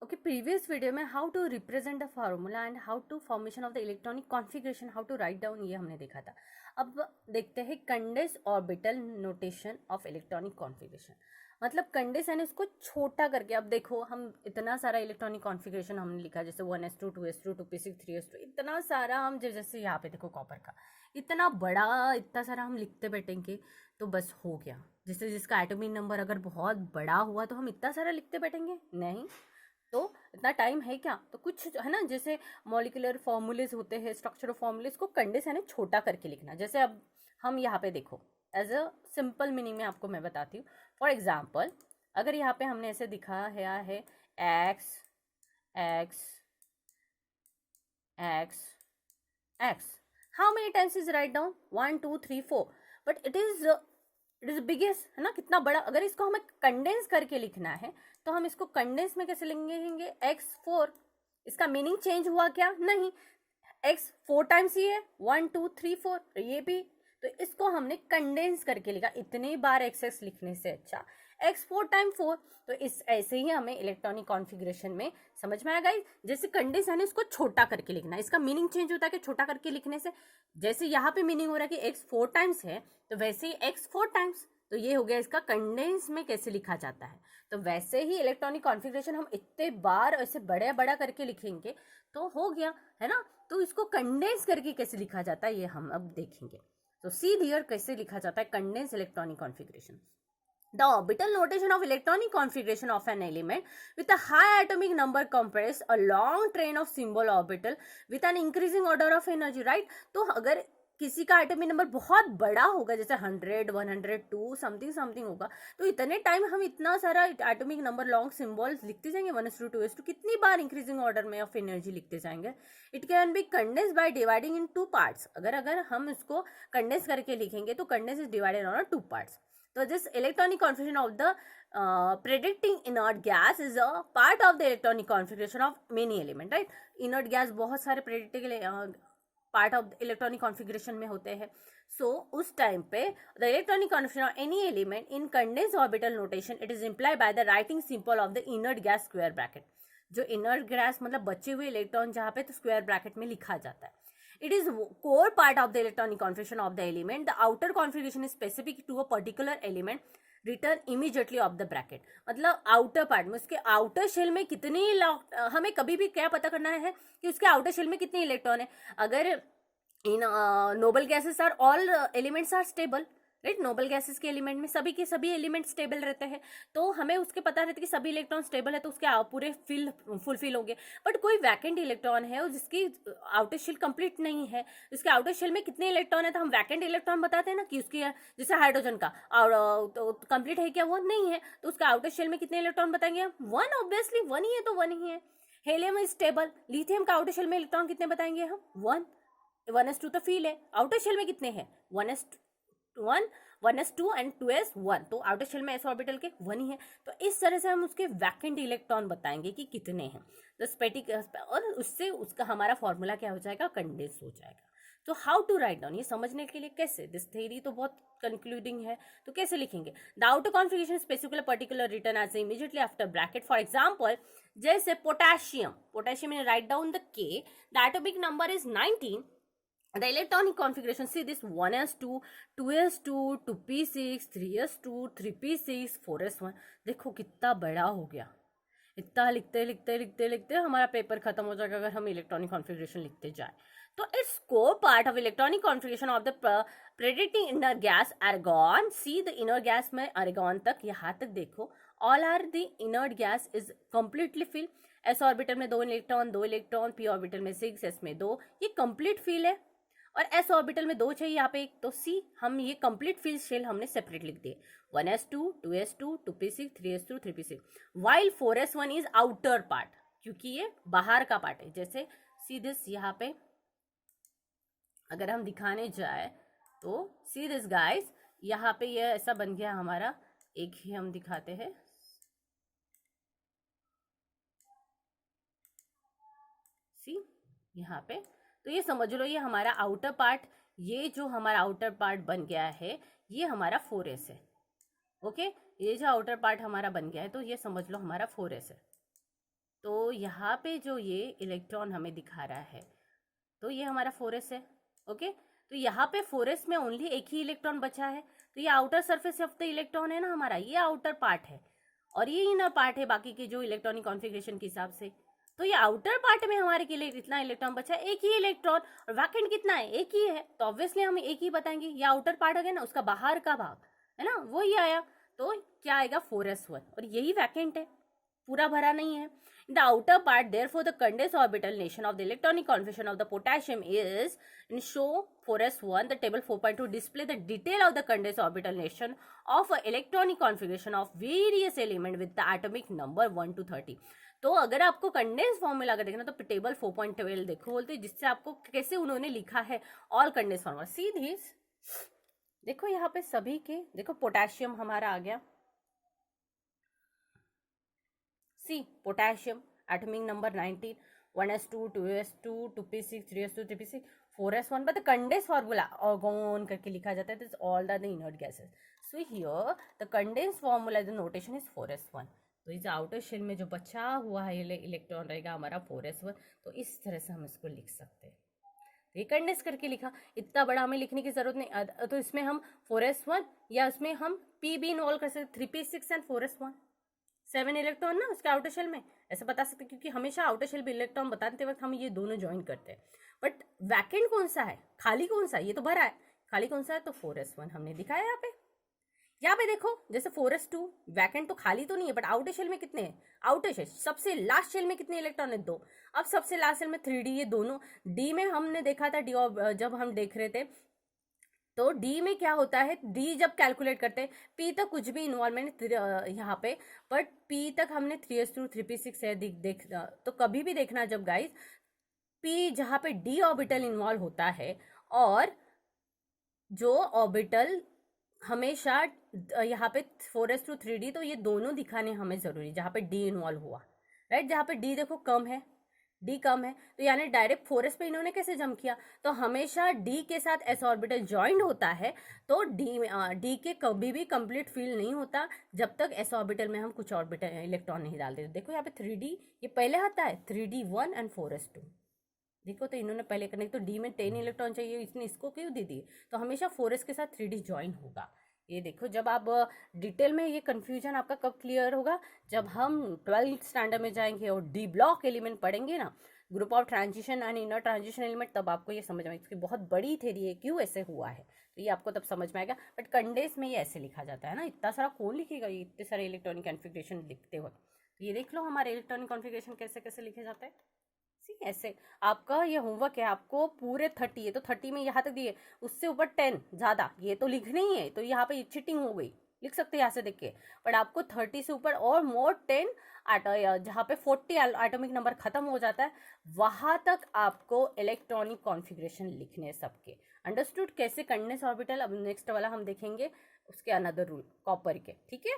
Okay, previous video में how to represent the formula and how to formation of the electronic configuration, how to write down, ये हमने देखा था। अब देखते हैं condense orbital notation of electronic configuration. मतलब कंडेंस यानी उसको छोटा करके। अब देखो, हम इतना सारा इलेक्ट्रॉनिक कॉन्फ़िगरेशन हमने लिखा, जैसे 1s2 2s2 2p6 3s2, इतना सारा हम जैसे यहाँ पे देखो कॉपर का इतना बड़ा, इतना सारा हम लिखते बैठेंगे तो बस हो गया। जैसे जिसका एटॉमिक नंबर अगर बहुत बड़ा हुआ तो हम इतना सारा लिखते बैठेंगे नहीं, तो इतना टाइम है क्या? तो कुछ है ना, जैसे मॉलिक्यूलर फॉर्मूलेज होते हैं, स्ट्रक्चर ऑफ फॉर्मूलेज को कंडेंस यानी छोटा करके लिखना। जैसे अब हम यहाँ पे देखो, एज अ सिंपल मीनिंग में आपको मैं बताती हूँ। फॉर एग्जाम्पल, अगर यहाँ पे हमने ऐसे दिखाया है x x x x, how many times is write down? 1 2 3 4, but it is biggest, है ना, कितना बड़ा। अगर इसको हमें कंडेंस करके लिखना है तो हम इसको कंडेंस में कैसे लिखेंगे? x4। इसका मीनिंग चेंज हुआ क्या? नहीं, x 4 टाइम्स ही है, 1 2 3 4, ये भी। तो इसको हमने कंडेंस करके लिखा। इतनी बार एक्स लिखने से अच्छा x 4 टाइम 4। तो इस ऐसे ही हमें इलेक्ट्रॉनिक कॉन्फ़िगरेशन में समझ में आएगा। जैसे कंडेंस है इसको छोटा करके लिखना, इसका मीनिंग चेंज होता है कि छोटा करके लिखने से। जैसे यहाँ पे मीनिंग हो रहा है कि x 4 टाइम्स है, तो वैसे ही x 4 टाइम्स, तो ये हो गया इसका कंडेंस में कैसे लिखा जाता है। तो वैसे ही इलेक्ट्रॉनिक कॉन्फ़िगरेशन हम इतने बार ऐसे बड़ा बड़ा करके लिखेंगे तो हो गया, है ना। तो इसको कंडेंस करके कैसे लिखा जाता है ये हम अब देखेंगे। तो सी हियर कैसे लिखा जाता है condense electronic configuration. The orbital notation of electronic configuration of an element with a high atomic number comprises a long train of symbol orbital with an increasing order of energy, right? तो अगर किसी का atomic number बहुत बड़ा होगा, जैसे 100 102 something something होगा, तो इतने टाइम हम इतना सारा एटॉमिक नंबर लॉन्ग सिंबल्स लिखते जाएंगे, 1s2 2s2, कितनी बार इंक्रीजिंग ऑर्डर में ऑफ एनर्जी लिखते जाएंगे। It can be condense by dividing in 2 parts. अगर हम इसको कंडेंस करके लिखेंगे तो condense is divided on 2 parts. So this electronic configuration of the predicting inert gas is a part of the electronic configuration of many element, right? Inert gas बहुत सारे predicting part of electronic configuration में होते हैं। So उस time पे the electronic configuration of any element in condensed orbital notation, it is implied by the writing symbol of the inert gas square bracket. जो inert gas मतलब बचे हुए electron जहाँ पे, तो स्क्वायर ब्रैकेट में लिखा जाता है। It is core part of the electronic configuration of the element. The outer configuration is specific to a particular element written immediately of the bracket. मतलब outer part में, उसके outer shell में कितनी, हमें कभी भी क्या पता करना है कि उसके outer shell में कितने इलेक्ट्रॉन है। अगर इन noble gases are all elements are stable, right. Noble gases के एलिमेंट में सभी के सभी एलिमेंट स्टेबल रहते हैं, तो हमें उसके पता रहता है कि सभी इलेक्ट्रॉन स्टेबल है, तो उसके पूरे फुलफिल होंगे। बट कोई वैकेंट इलेक्ट्रॉन है और जिसकी आउटर शेल कंप्लीट नहीं है, उसके आउटर शेल में कितने इलेक्ट्रॉन है, तो हम वैकेंट इलेक्ट्रॉन बताते हैं ना कि उसकी, जैसे हाइड्रोजन का और तो कंप्लीट है क्या? वो नहीं है, तो उसके आउटर शेल में कितने इलेक्ट्रॉन बताएंगे? 1, ऑब्वियसली 1 ही है तो 1 ही है। Helium is stable. लिथियम का आउटर शेल में इलेक्ट्रॉन कितने बताएंगे हम? 1। 1s2 तो फील है, आउटर शेल में कितने हैं? 1s1 1s2 एंड 2s1, तो आउटर शेल में एस ऑर्बिटल के 1 ही है। तो इस तरह से हम उसके वैकेंट इलेक्ट्रॉन बताएंगे कि कितने हैं, तो स्पेटिक, और उससे उसका हमारा फॉर्मूला क्या हो जाएगा? कंडेंस हो जाएगा। तो हाउ टू राइट डाउन, ये समझने के लिए कैसे, दिस थ्योरी तो बहुत कंक्लूडिंग है, तो कैसे लिखेंगे? The outer configuration specifically particular return as immediately after bracket. For example, जैसे पोटेशियम में write down the K, the atomic number is 19। The electronic configuration, see this 1s2 2s2 2p6 3s2 3p6 4s1, देखो कितना बड़ा हो गया। इतना लिखते लिखते लिखते लिखते हमारा पेपर खत्म हो जाएगा अगर हम इलेक्ट्रॉनिक कॉन्फ़िगरेशन लिखते जाए। तो it's core part of electronic configuration of the predicting inner gas argon. See the inner gas में आर्गॉन तक, यहाँ तक देखो, all are the inert gas is completely fill. S orbital में 2 इलेक्ट्रॉन, पी ऑर्बिटल में 6, एस में 2, ये complete fill है। और एस ऑर्बिटल में 2 चाहिए यहाँ पे एक, तो सी हम ये कंप्लीट फिल शेल हमने सेपरेट लिख दिए, 1s2 2s2 2p6 3s2 3p6, while 4s1 is outer part, क्योंकि ये बाहर का पार्ट है। जैसे सी दिस, यहाँ पे अगर हम दिखाने जाए तो सी दिस गाइस, यहाँ पे ये ऐसा बन गया हमारा, एक ही हम दिखाते हैं, सी यहाँ पे, तो ये समझ लो ये हमारा आउटर पार्ट, ये जो हमारा आउटर पार्ट बन गया है ये हमारा 4s है। ओके, ये जो आउटर पार्ट हमारा बन गया है तो ये समझ लो हमारा 4s है। तो यहाँ पे जो ये इलेक्ट्रॉन हमें दिखा रहा है, तो ये हमारा 4s है। ओके, तो यहाँ पे 4s में ओनली एक ही इलेक्ट्रॉन बचा है, तो ये outer surface of the electron है ना हमारा, ये आउटर पार्ट है और ये इनर पार्ट है बाकी के जो इलेक्ट्रॉनिक कॉन्फ़िगरेशन के हिसाब से। तो ये आउटर पार्ट में हमारे के लिए कितना इलेक्ट्रॉन बचा है, एक ही इलेक्ट्रॉन, और वैकेंट कितना है, एक ही है, तो ऑब्वियसली हम एक ही बताएंगे। ये आउटर पार्ट है ना, उसका बाहर का भाग है ना, वो ही आया, तो क्या आएगा 4s1, और यही वैकेंट है, पूरा भरा नहीं है। In the outer part, therefore, the condensed orbital nation of the electronic configuration of the potassium is, in show 4s1, the table 4.2 display the detail of the condensed orbital nation of a electronic configuration of various element with the atomic number 1 to 30. तो अगर आपको condense formula अगर देखना तो table 4.12 देखो बोलते हैं, जिससे आपको कैसे उन्होंने लिखा है all condense formula. See this, देखो यहाँ पे सभी के, देखो पोटेशियम हमारा आ गया, see potassium atomic number 19, 1s2, 2s2, 2p6, 3s2, 3p6, 4s1, but the condensed formula argon करके लिखा जाता है, this is all the inert gases. So here the condensed formula, the notation is 4s1. तो इस outer shell में जो बचा हुआ है इलेक्ट्रॉन रहेगा हमारा 4s1, तो इस तरह से हम इसको लिख सकते हैं। तो ये कंडेंस करके लिखा, इतना बड़ा हमें लिखने की जरूरत नहीं, तो इसमें हम 4s1 या उसमें हम p भी इन्वॉल्व कर सकते, 3p6 एंड 4s1, 7 इलेक्ट्रॉन ना उसके आउटर शेल में, ऐसे बता सकते, क्योंकि हमेशा आउटर शेल भी इलेक्ट्रॉन बताते वक्त हम ये दोनों ज्वाइन करते हैं। बट वैकेंट कौन सा है, खाली कौन सा है, ये तो भरा है, खाली कौन सा है, तो 4s1 हमने दिखाया यहाँ पे देखो, जैसे 4s2 वैकेंट तो खाली तो नहीं है, बट आउटर शेल में कितने हैं, आउटर शेल सबसे लास्ट शेल में कितने इलेक्ट्रॉन है, 2। अब सबसे लास्ट शेल में 3d, ये दोनों d में हमने देखा था, डी जब हम देख रहे थे तो डी में क्या होता है, डी जब कैलकुलेट करते हैं, पी तक कुछ भी इन्वॉल्वमेंट यहाँ पे, बट पी तक हमने 3s2, 3p6 है देख तो कभी भी देखना जब गाइस पी जहाँ पे डी ऑर्बिटल इन्वॉल्व होता है, और जो ऑर्बिटल हमेशा यहाँ पे 4s2, 3d, तो ये दोनों दिखाने हमें जरूरी, जहाँ पे डी इन्वॉल्व हुआ, राइट, जहाँ पे डी देखो कम है, डी कम है, तो यानी डायरेक्ट 4s पे इन्होंने कैसे जंप किया, तो हमेशा डी के साथ एस ऑर्बिटल ज्वाइंट होता है, तो डी के कभी भी कंप्लीट फील नहीं होता जब तक एस ऑर्बिटल में हम कुछ ऑर्बिटल इलेक्ट्रॉन नहीं डालते। देखो यहाँ पे 3d ये पहले आता है, 3d1 एंड 4s2, देखो तो इन्होंने पहले करने, तो डी में 10 इलेक्ट्रॉन चाहिए, इसने इसको क्यों दे दिए, तो हमेशा 4s के साथ 3d ज्वाइन होगा। ये देखो, जब आप डिटेल में, ये कंफ्यूजन आपका कब क्लियर होगा, जब हम 12th स्टैंडर्ड में जाएंगे और डी ब्लॉक एलिमेंट पढ़ेंगे ना, group of transition and inner transition element, तब आपको ये समझ में आएगा, इसकी बहुत बड़ी थ्योरी है क्यों ऐसे हुआ है, तो ये आपको तब समझ में आएगा। बट कंडेंस में ये ऐसे लिखा जाता है ना, इतना सारा कौन लिखेगा ये, इतने सारे इलेक्ट्रॉनिक कॉन्फ़िगरेशन लिखते हो, तो ये देख लो हमारे इलेक्ट्रॉनिक कॉन्फ़िगरेशन कैसे कैसे लिखे जाते हैं। ऐसे आपका ये होमवर्क है, आपको पूरे 30 है, तो 30 में यहाँ तक दिए, उससे ऊपर 10 ज़्यादा ये तो लिखना ही है, तो यहाँ पे चीटिंग हो गई, लिख सकते हैं यहाँ से देख के, बट आपको 30 से ऊपर और मोर 10 जहाँ पे 40 एटॉमिक नंबर खत्म हो जाता है, वहाँ तक आपको इलेक्ट्रॉनिक कॉन्फ़िगरेशन लिखने सबके। अंडरस्टूड कैसे कंडेंस ऑर्बिटल, अब नेक्स्ट वाला हम देखेंगे उसके अनदर रूल कॉपर के, ठीक है।